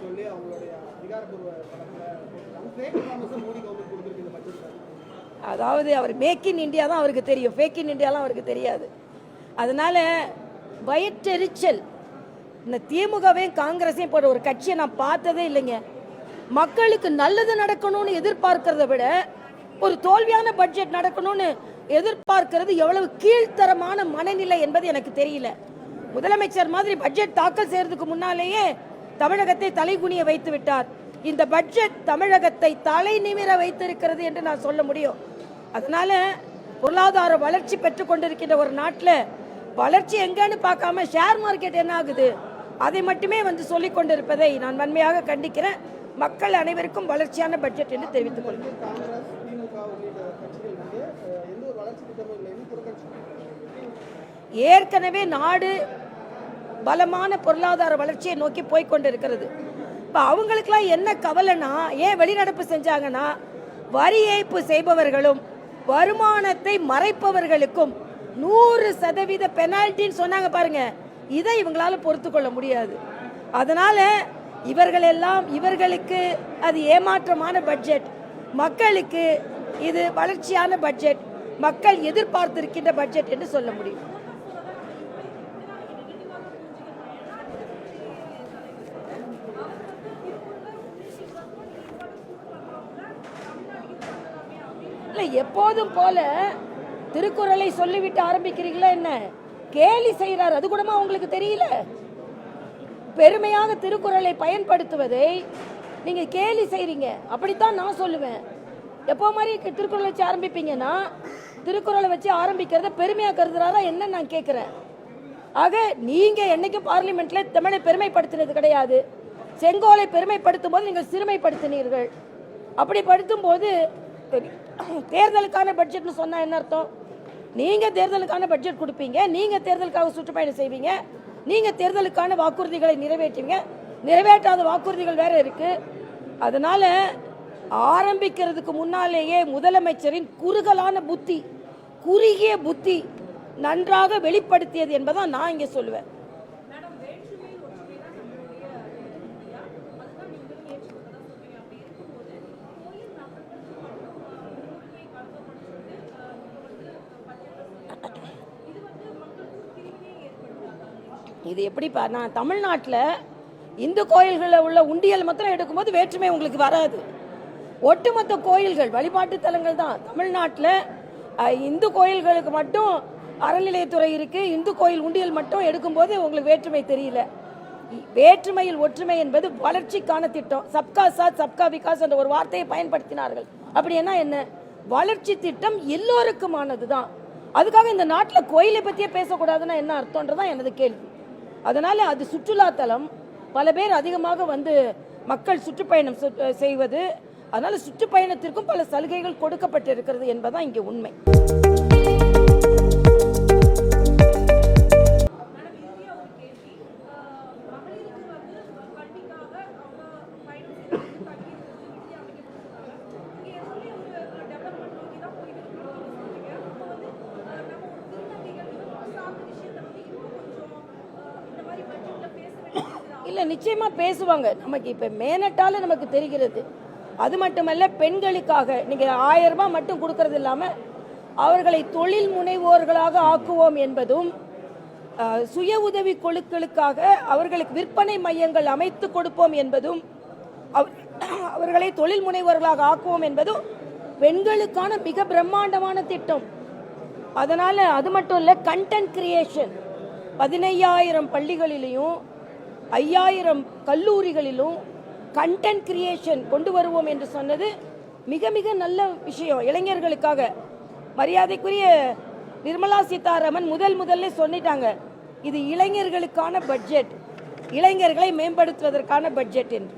சொல்லி அவங்களுடைய அதிகாரப்பூர்வ தளத்துல மோடி கவர்மெண்ட் கொடுத்திருக்கு இந்த பட்ஜெட். அதாவது அவர் மேக் இன் இந்தியா தான் அவருக்கு தெரியும், ஃபேக் இன் இந்தியாலாம் அவருக்கு தெரியாது. அதனால வயிற்றெரிச்சல். இந்த திமுகவையும் காங்கிரஸையும் போட ஒரு கட்சியை நான் பார்த்ததே இல்லைங்க. மக்களுக்கு நல்லது நடக்கணும்னு எதிர்பார்க்கிறத விட ஒரு தோல்வியான பட்ஜெட் நடக்கணும்னு எதிர்பார்க்கிறது எவ்வளவு கீழ்த்தரமான மனநிலை என்பது எனக்கு தெரியல. முதலமைச்சர் மாதிரி பட்ஜெட் தாக்கல் செய்யறதுக்கு முன்னாலேயே தமிழகத்தை தலைகுனிய வைத்து விட்டார். இந்த பட்ஜெட் தமிழகத்தை தலை நிமிர வைத்திருக்கிறது என்று நான் சொல்ல முடியும். அதனால பொருளாதார வளர்ச்சி பெற்றுக் கொண்டிருக்கின்ற ஒரு நாட்டில் வளர்ச்சி எங்கன்னு பார்க்காம ஷேர் மார்க்கெட் என்ன ஆகுது அதை மட்டுமே சொல்லிக் கொண்டிருப்பதை நான் வன்மையாக கண்டிக்கிறேன். மக்கள் அனைவருக்கும் வளர்ச்சியான பட்ஜெட் என்று தெரிவித்துக் கொள்கிறேன். ஏற்கனவே நாடு பலமான பொருளாதார வளர்ச்சியை நோக்கி போய்கொண்டிருக்கிறது. இப்போ அவங்களுக்கெல்லாம் என்ன கவலைனா, ஏன் வெளிநடப்பு செஞ்சாங்கன்னா, வரி ஏய்ப்பு செய்பவர்களும் வருமானத்தை மறைப்பவர்களுக்கும் 100% பெனால்டின்னு சொன்னாங்க பாருங்க. இதை இவங்களால பொறுத்து கொள்ள முடியாது. அதனால இவர்களுக்கு அது ஏமாற்றமான பட்ஜெட், மக்களுக்கு இது வளர்ச்சியான பட்ஜெட், மக்கள் எதிர்பார்த்திருக்கின்ற பட்ஜெட் என்று சொல்ல முடியும். எப்போதும் போல திருக்குறளை சொல்லிவிட்டு ஆரம்பிக்கிறீங்களா என்ன? கேலி செய்கிறார், அது கூடமா உங்களுக்கு தெரியல? பெருமையாக திருக்குறளை பயன்படுத்துவதை நீங்க கேலி செய்றீங்க. அப்படித்தான் நான் சொல்லுவேன். எப்போ மாதிரி திருக்குறளை வச்சு ஆரம்பிப்பீங்கன்னா, திருக்குறளை வச்சு ஆரம்பிக்கிறத பெருமையா கருதுறாரா என்ன நான் கேட்கிறேன். ஆக நீங்க என்னைக்கும் பார்லிமெண்ட்ல தமிழை பெருமைப்படுத்தினது கிடையாது. செங்கோலை பெருமைப்படுத்தும் போது நீங்கள் சிறுமைப்படுத்தினீர்கள். அப்படி படுத்தும் போது தேர்தலுக்கான பட்ஜெட்னு சொன்னா என்ன அர்த்தம்? நீங்க தேர்தலுக்கான பட்ஜெட் கொடுப்பீங்க, நீங்க தேர்தலுக்காக சுற்றுப்பயணம் செய்வீங்க, நீங்க தேர்தலுக்கான வாக்குறுதிகளை நிறைவேற்றுவீங்க, நிறைவேற்றாத வாக்குறுதிகள் வேற இருக்கு. அதனால ஆரம்பிக்கிறதுக்கு முன்னாலேயே முதலமைச்சரின் குறுகலான புத்தி, குறுகிய புத்தி நன்றாக வெளிப்படுத்தியது என்பதான் நான் இங்க சொல்லுவேன். இது எப்படி நான் தமிழ்நாட்டில் இந்து கோயில்களில் உள்ள உண்டியல் மாத்திரம் எடுக்கும்போது வேற்றுமை உங்களுக்கு வராது. ஒட்டுமொத்த கோயில்கள் வழிபாட்டு தலங்கள் தான் தமிழ்நாட்டில். இந்து கோயில்களுக்கு மட்டும் அறநிலையத்துறை இருக்கு, இந்து கோயில் உண்டியல் மட்டும் எடுக்கும்போது உங்களுக்கு வேற்றுமை தெரியல. வேற்றுமையில் ஒற்றுமை என்பது வளர்ச்சிக்கான திட்டம். சப்கா சாத் சப்கா விகாஸ் என்ற ஒரு வார்த்தையை பயன்படுத்தினார்கள். அப்படின்னா என்ன? வளர்ச்சி திட்டம் எல்லோருக்குமானது தான். அதுக்காக இந்த நாட்டில் கோயிலை பற்றியே பேசக்கூடாதுன்னா என்ன அர்த்தம்ன்றதான் எனது கேள்வி. அதனால அது சுற்றுலாத்தலம், பல பேர் அதிகமாக மக்கள் சுற்றுப்பயணம் செய்வது, அதனால சுற்றுப்பயணத்திற்கும் பல சலுகைகள் கொடுக்கப்பட்டிருக்கிறது என்பதான் இங்கே உண்மை. இல்லை, நிச்சயமா பேசுவாங்க. நமக்கு இப்போ மேனட்டால நமக்கு தெரிகிறது. அது மட்டுமல்ல, பெண்களுக்காக நீங்கள் 1000 ரூபாய் மட்டும் கொடுக்கறது இல்லாமல் அவர்களை தொழில் முனைவோர்களாக ஆக்குவோம் என்பதும், சுய உதவி குழுக்களுக்காக அவர்களுக்கு விற்பனை மையங்கள் அமைத்து கொடுப்போம் என்பதும், அவர்களை தொழில் முனைவோர்களாக ஆக்குவோம் என்பதும் பெண்களுக்கான மிக பிரம்மாண்டமான திட்டம். அதனால அது மட்டும் இல்லை, கண்டென்ட் கிரியேஷன் 15,000 பள்ளிகளிலும் 5,000 கல்லூரிகளிலும் கண்டென்ட் கிரியேஷன் கொண்டு வருவோம் என்று சொன்னது மிக மிக நல்ல விஷயம் இளைஞர்களுக்காக. மரியாதைக்குரிய நிர்மலா சீதாராமன் முதல்ல சொல்லிட்டாங்க, இது இளைஞர்களுக்கான பட்ஜெட், இளைஞர்களை மேம்படுத்துவதற்கான பட்ஜெட் என்று.